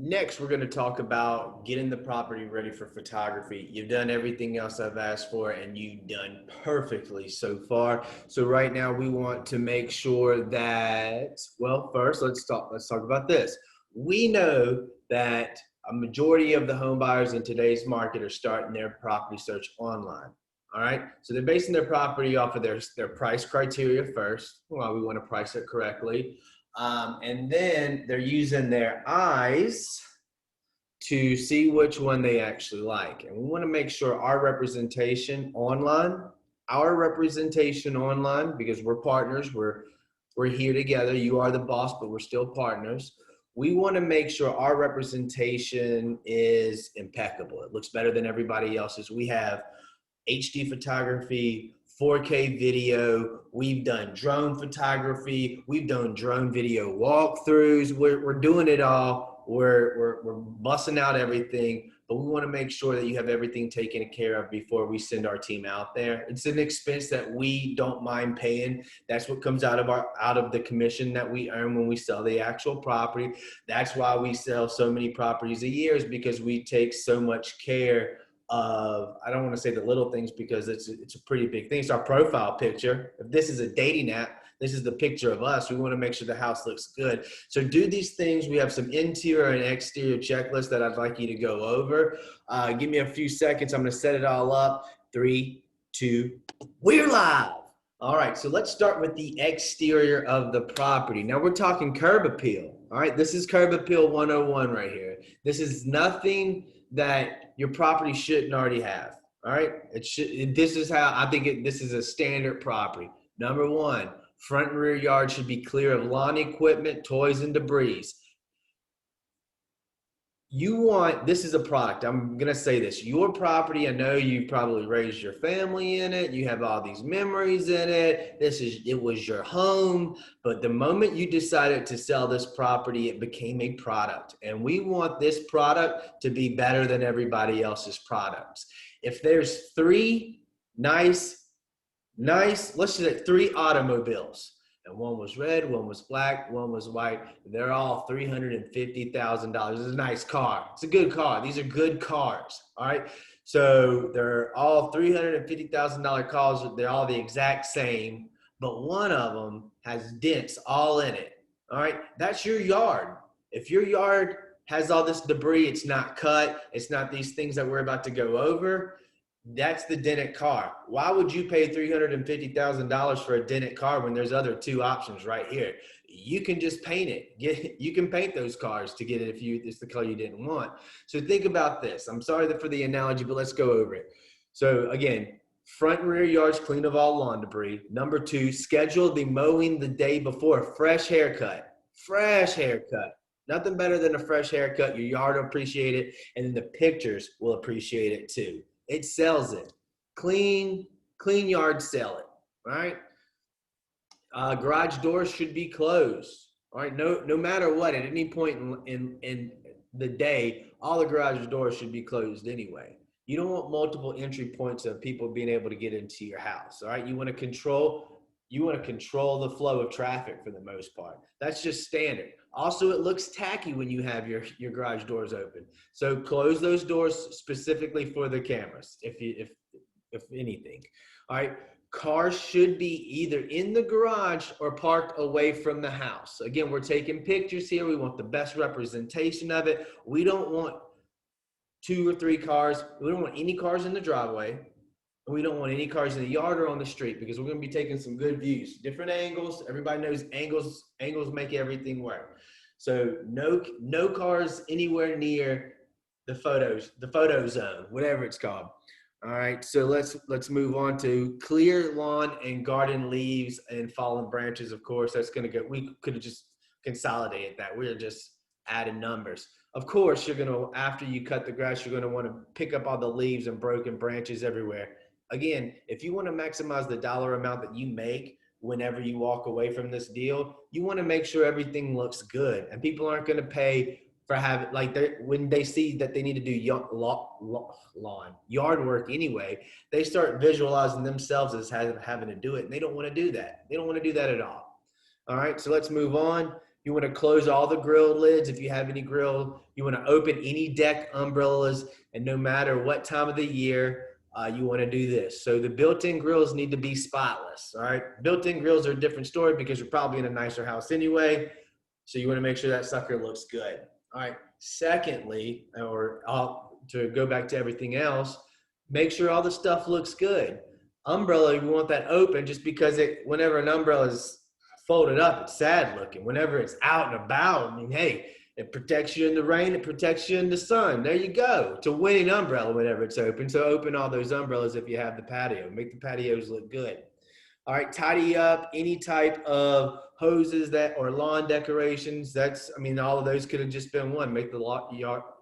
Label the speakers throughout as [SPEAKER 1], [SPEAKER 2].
[SPEAKER 1] Next, we're going to talk about getting the property ready for photography. You've done everything else I've asked for, and you've done perfectly so far. So right now, we want to make sure that, well, first, let's talk about this. We know that a majority of the home buyers in today's market are starting their property search online. All right, so they're basing their property off of their price criteria first. Well, we want to price it correctly. And then they're using their eyes to see which one they actually like. And we want to make sure our representation online, because we're partners, we're here together. You are the boss, but we're still partners. We want to make sure our representation is impeccable. It looks better than everybody else's. We have HD photography, 4K video. We've done drone photography. We've done drone video walkthroughs. We're doing it all. We're busting out everything, but we want to make sure that you have everything taken care of before we send our team out there. It's an expense that we don't mind paying. That's what comes out of the commission that we earn when we sell the actual property. That's why we sell so many properties a year, is because we take so much care of, I don't want to say the little things because it's a pretty big thing. It's our profile picture. If this is a dating app, this is the picture of us. We want to make sure the house looks good. So do these things. We have some interior and exterior checklists that I'd like you to go over. Give me a few seconds. I'm going to set it all up. 3, 2, we're live. All right, so let's start with the exterior of the property. Now we're talking curb appeal. All right, this is curb appeal 101 right here. This is nothing that your property shouldn't already have. All right, this is how I think this is a standard property. Number one, front and rear yard should be clear of lawn equipment, toys, and debris. This is a product. I'm going to say this. Your property, I know you probably raised your family in it. You have all these memories in it. It was your home. But the moment you decided to sell this property, it became a product. And we want this product to be better than everybody else's products. If there's three nice, let's just say 3 automobiles, and one was red, one was black, one was white. They're all $350,000. It's a nice car. It's a good car. These are good cars. All right. So they're all $350,000 cars. They're all the exact same, but one of them has dents all in it. All right. That's your yard. If your yard has all this debris, it's not cut, it's not these things that we're about to go over, that's the dented car. Why would you pay $350,000 for a dented car when there's other 2 options right here? You can just paint it. You can paint those cars to get it if it's the color you didn't want. So think about this. I'm sorry for the analogy, but let's go over it. So again, front and rear yards clean of all lawn debris. Number 2, schedule the mowing the day before. Fresh haircut. Fresh haircut. Nothing better than a fresh haircut. Your yard will appreciate it, and then the pictures will appreciate it too. It sells it. Clean yard sell it, right? Garage doors should be closed, all right? No matter what, at any point in the day, all the garage doors should be closed anyway. You don't want multiple entry points of people being able to get into your house, all right? You want to control the flow of traffic for the most part. That's just standard. Also, it looks tacky when you have your garage doors open. So close those doors specifically for the cameras, if anything. All right. Cars should be either in the garage or parked away from the house. Again, we're taking pictures here. We want the best representation of it. We don't want 2 or 3 cars. We don't want any cars in the driveway. We don't want any cars in the yard or on the street, because we're going to be taking some good views, different angles. Everybody knows angles make everything work. So no cars anywhere near the photo zone, whatever it's called. All right. So let's move on to clear lawn and garden leaves and fallen branches. Of course, that's going to go. We could have just consolidated that. We're just adding numbers. Of course, after you cut the grass, you're going to want to pick up all the leaves and broken branches everywhere. Again, if you want to maximize the dollar amount that you make whenever you walk away from this deal, you want to make sure everything looks good. And people aren't going to pay for when they see that they need to do yard work anyway, they start visualizing themselves as having to do it. And they don't want to do that. They don't want to do that at all. All right, so let's move on. You want to close all the grill lids if you have any grill. You want to open any deck umbrellas, and no matter what time of the year, you want to do this. So the built-in grills need to be spotless, all right? Built-in grills are a different story because you're probably in a nicer house anyway, so you want to make sure that sucker looks good. All right, secondly, to go back to everything else, make sure all the stuff looks good. Umbrella, you want that open just because whenever an umbrella is folded up, it's sad looking. Whenever it's out and about, I mean, hey, it protects you in the rain, it protects you in the sun. There you go. It's a winning umbrella whenever it's open. So open all those umbrellas if you have the patio. Make the patios look good. All right, tidy up any type of hoses or lawn decorations. All of those could have just been one. Make the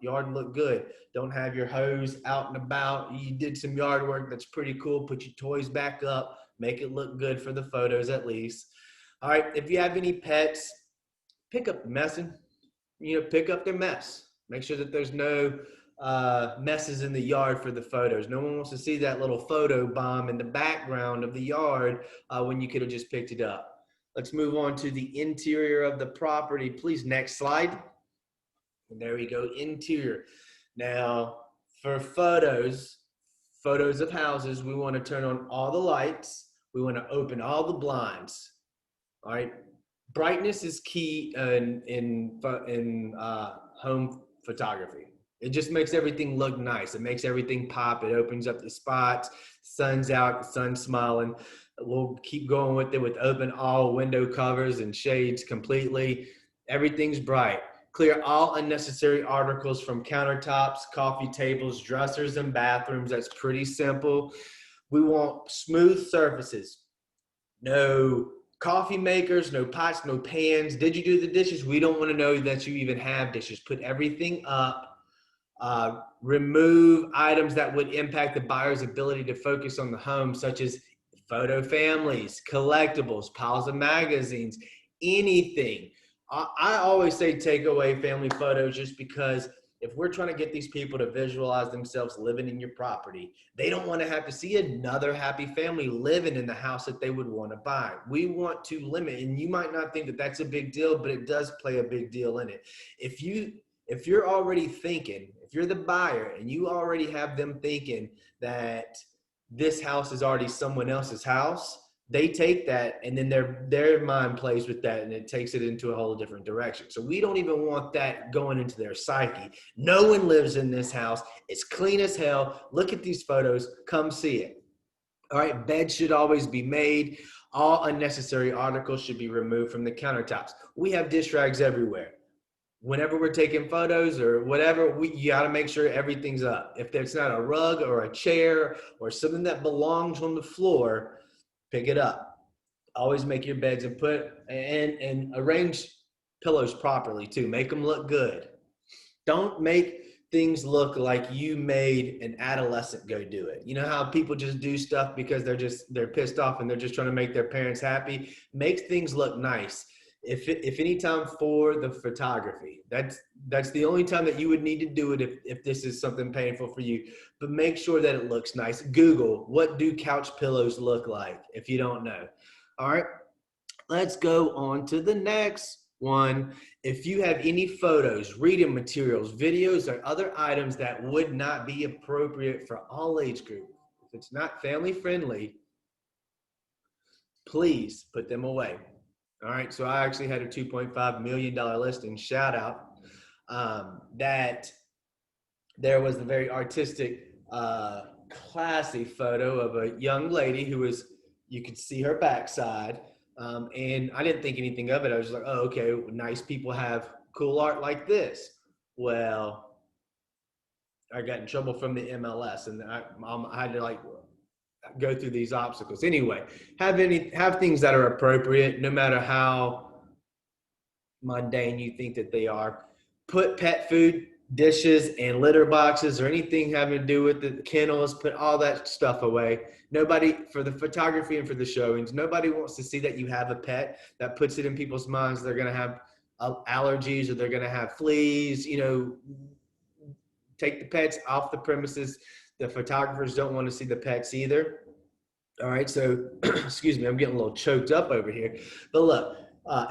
[SPEAKER 1] yard look good. Don't have your hose out and about. You did some yard work. That's pretty cool. Put your toys back up. Make it look good for the photos at least. All right, if you have any pets, pick up messing. Pick up their mess. Make sure that there's no messes in the yard for the photos. No one wants to see that little photo bomb in the background of the yard when you could have just picked it up. Let's move on to the interior of the property. Please, next slide. And there we go, interior. Now, for photos of houses, we want to turn on all the lights. We want to open all the blinds. All right. Brightness is key in home photography. It just makes everything look nice. It makes everything pop. It opens up the spots. Sun's out, the sun's smiling. We'll keep going with it with open all window covers and shades completely. Everything's bright. Clear all unnecessary articles from countertops, coffee tables, dressers, and bathrooms. That's pretty simple. We want smooth surfaces. No coffee makers, no pots, no pans. Did you do the dishes? We don't want to know that you even have dishes. Put everything up. Remove items that would impact the buyer's ability to focus on the home, such as photo families, collectibles, piles of magazines, anything. I always say take away family photos just because if we're trying to get these people to visualize themselves living in your property, they don't want to have to see another happy family living in the house that they would want to buy. We want to limit, and you might not think that that's a big deal, but it does play a big deal in it. If you're already thinking, if you're the buyer and you already have them thinking that this house is already someone else's house, they take that and then their mind plays with that and it takes it into a whole different direction. So we don't even want that going into their psyche. No one lives in this house. It's clean as hell. Look at these photos. Come see it. All right, beds should always be made. All unnecessary articles should be removed from the countertops. We have dish rags everywhere. Whenever we're taking photos or whatever, you got to make sure everything's up. If there's not a rug or a chair or something that belongs on the floor, pick it up. Always make your beds and arrange pillows properly too. Make them look good. Don't make things look like you made an adolescent go do it. You know how people just do stuff because they're pissed off and they're just trying to make their parents happy. Make things look nice. If any time for the photography, that's the only time that you would need to do it if this is something painful for you. But make sure that it looks nice. Google, what do couch pillows look like if you don't know? All right, let's go on to the next one. If you have any photos, reading materials, videos, or other items that would not be appropriate for all age groups, if it's not family friendly, please put them away. All right, so I actually had a $2.5 million listing, shout out, that there was a very artistic, classy photo of a young lady who was, you could see her backside, and I didn't think anything of it. I was like, oh, okay, nice people have cool art like this. Well, I got in trouble from the MLS, and I had to go through these obstacles. Anyway, have things that are appropriate, no matter how mundane you think that they are. Put pet food, dishes, and litter boxes or anything having to do with the kennels, put all that stuff away. Nobody, for the photography and for the showings, nobody wants to see that you have a pet. That puts it in people's minds they're going to have allergies or they're going to have fleas. Take the pets off the premises. The photographers don't want to see the pets either. All right, so excuse me, I'm getting a little choked up over here. But look,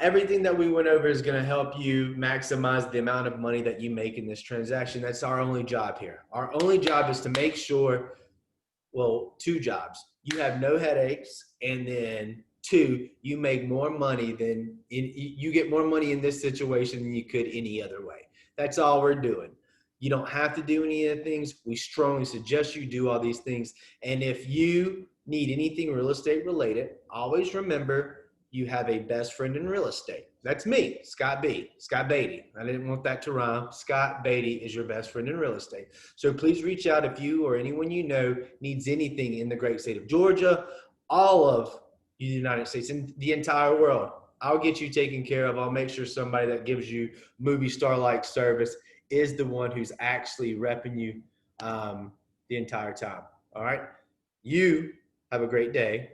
[SPEAKER 1] Everything that we went over is going to help you maximize the amount of money that you make in this transaction. That's our only job here. Our only job is to make sure, well, two jobs. You have no headaches, and then two, you make more money you get more money in this situation than you could any other way. That's all we're doing. You don't have to do any of the things. We strongly suggest you do all these things. And if you need anything real estate related, always remember you have a best friend in real estate. That's me, Scott Beatty. I didn't want that to rhyme. Scott Beatty is your best friend in real estate. So please reach out if you or anyone you know needs anything in the great state of Georgia, all of the United States, and the entire world. I'll get you taken care of. I'll make sure somebody that gives you movie star-like service is the one who's actually repping you the entire time. All right? You have a great day.